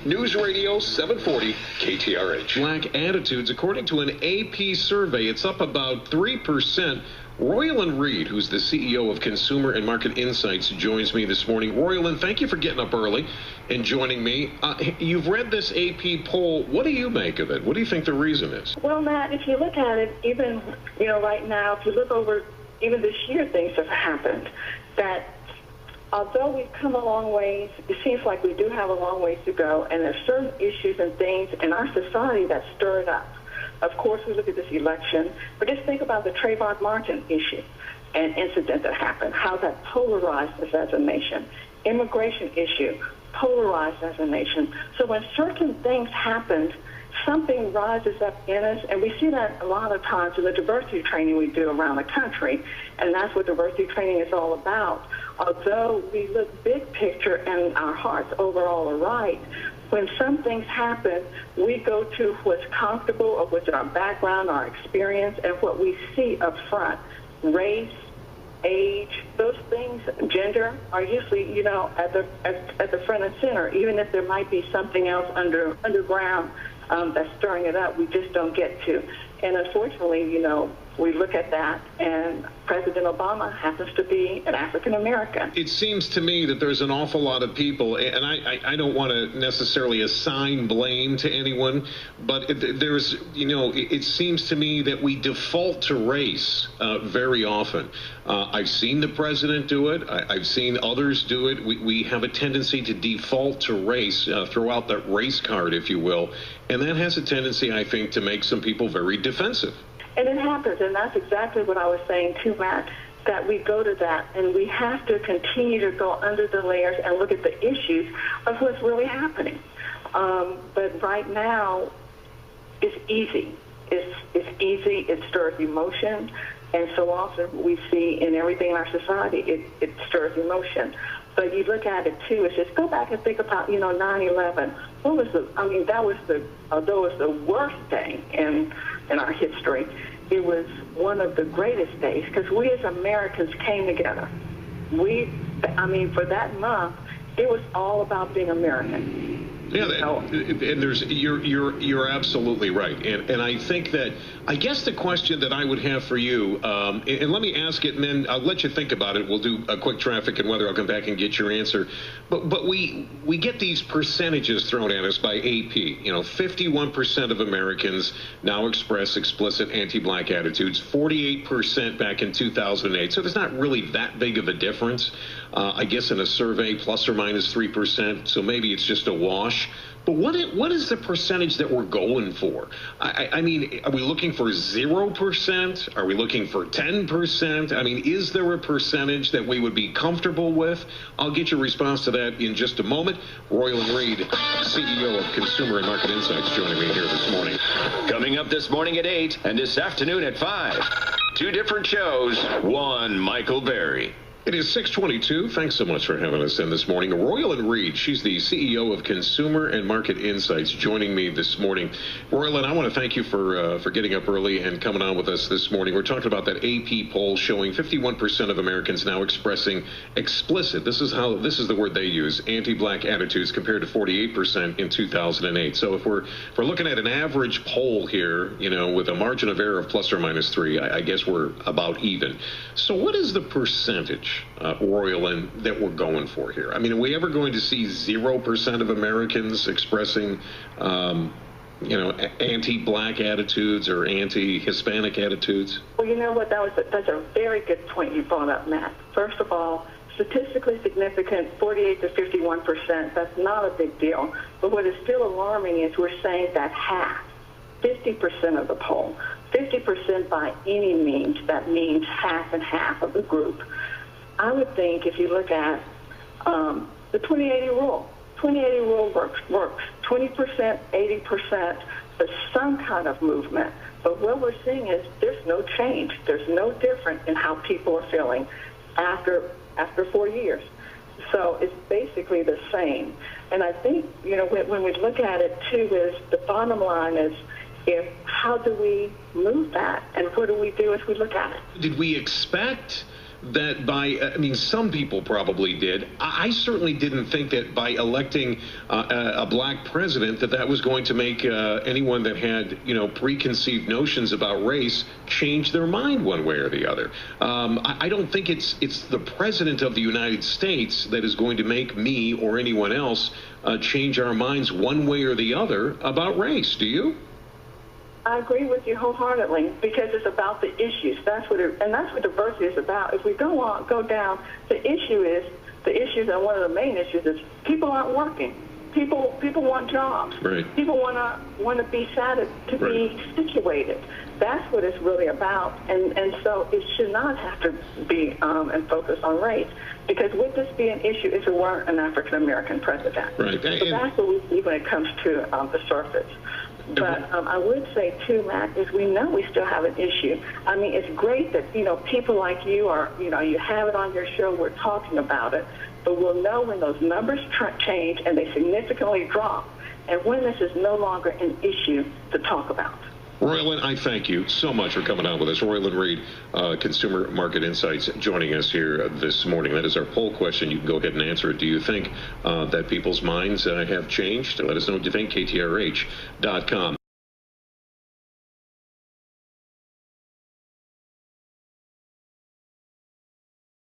News Radio 740 KTRH. Black attitudes, according to an AP survey, it's up about 3%. Royalyn Reed, who's the CEO of Consumer and Market Insights, joins me this morning. Royalyn, thank you for getting up early and joining me. You've read this AP poll. What do you make of it? What do you think the reason is? Well, Matt, if you look at it, even, right now, if you look over even this year, things have happened that although we've come a long ways, it seems like we do have a long ways to go, and there's certain issues and things in our society that stir it up. Of course, we look at this election, but just think about the Trayvon Martin issue and incident that happened, how that polarized us as a nation. Immigration issue, polarized as a nation. So when certain things happened, something rises up in us, and we see that a lot of times in the diversity training we do around the country, and that's what diversity training is all about. Although we look big picture and our hearts overall are right, when some things happen, we go to what's comfortable or what's our background, our experience, and what we see up front. Race, age, those things, gender, are usually, at the front and center, even if there might be something else underground that's stirring it up, we just don't get to. And unfortunately, we look at that, and President Obama happens to be an African American. It seems to me that there's an awful lot of people, and I don't want to necessarily assign blame to anyone, but it seems to me that we default to race very often. I've seen the president do it. I've seen others do it. We have a tendency to default to race, throw out that race card, if you will, and that has a tendency, I think, to make some people very defensive. And it happens, and that's exactly what I was saying too, Matt, that we go to that, and we have to continue to go under the layers and look at the issues of what's really happening. But right now, it's easy. It's easy. It stirs emotion, and so often we see in everything in our society, it stirs emotion. But you look at it too, it's just go back and think about, 9/11. Although it was the worst day in our history, it was one of the greatest days because we as Americans came together. For that month, it was all about being American. Yeah, and you're absolutely right, and I think that I guess the question that I would have for you, and let me ask it, and then I'll let you think about it. We'll do a quick traffic and weather. I'll come back and get your answer. But we get these percentages thrown at us by AP. 51% of Americans now express explicit anti-black attitudes. 48% back in 2008. So there's not really that big of a difference. I guess in a survey, plus or minus 3%. So maybe it's just a wash. But what is the percentage that we're going for? I mean, are we looking for 0%? Are we looking for 10%? I mean, is there a percentage that we would be comfortable with? I'll get your response to that in just a moment. Royalyn Reed, CEO of Consumer and Market Insights, joining me here this morning. Coming up this morning at 8 and this afternoon at 5. Two different shows, one Michael Berry. It is 6:22. Thanks so much for having us in this morning. Royalyn Reed, she's the CEO of Consumer and Market Insights, joining me this morning. Royalyn, I want to thank you for getting up early and coming on with us this morning. We're talking about that AP poll showing 51% of Americans now expressing explicit, this is the word they use, anti-black attitudes compared to 48% in 2008. So if we're looking at an average poll here, with a margin of error of plus or minus 3, I guess we're about even. So what is the percentage, Royalyn, that we're going for here? I mean, are we ever going to see 0% of Americans expressing, anti-black attitudes or anti-Hispanic attitudes? Well, you know what? That's a very good point you brought up, Matt. First of all, statistically significant, 48 to 51%. That's not a big deal. But what is still alarming is we're saying that 50% of the poll, 50% by any means, that means half and half of the group. I would think if you look at the 20/80 rule, 20/80 rule works. 20%, 80%, but some kind of movement. But what we're seeing is there's no change. There's no difference in how people are feeling after 4 years. So it's basically the same. And I think, when we look at it too, is the bottom line is how do we move that, and what do we do as we look at it? Did we expect that some people probably did. I certainly didn't think that by electing a black president that was going to make anyone that had, preconceived notions about race change their mind one way or the other. I don't think it's the president of the United States that is going to make me or anyone else change our minds one way or the other about race. Do you? I agree with you wholeheartedly because it's about the issues. That's what diversity is about. If we go down, the issues, and one of the main issues is people aren't working. People want jobs. Right. People want to be be situated. That's what it's really about. And so it should not have to be and focus on race. Because would this be an issue if it weren't an African American president? Right. So that's what we see when it comes to the surface. But I would say, too, Matt, is we know we still have an issue. I mean, it's great that, people like you are, you have it on your show, we're talking about it, but we'll know when those numbers change and they significantly drop and when this is no longer an issue to talk about. Royalyn, I thank you so much for coming on with us. Royalyn Reed, Consumer Market Insights, joining us here this morning. That is our poll question. You can go ahead and answer it. Do you think that people's minds have changed? Let us know what you think, KTRH.com.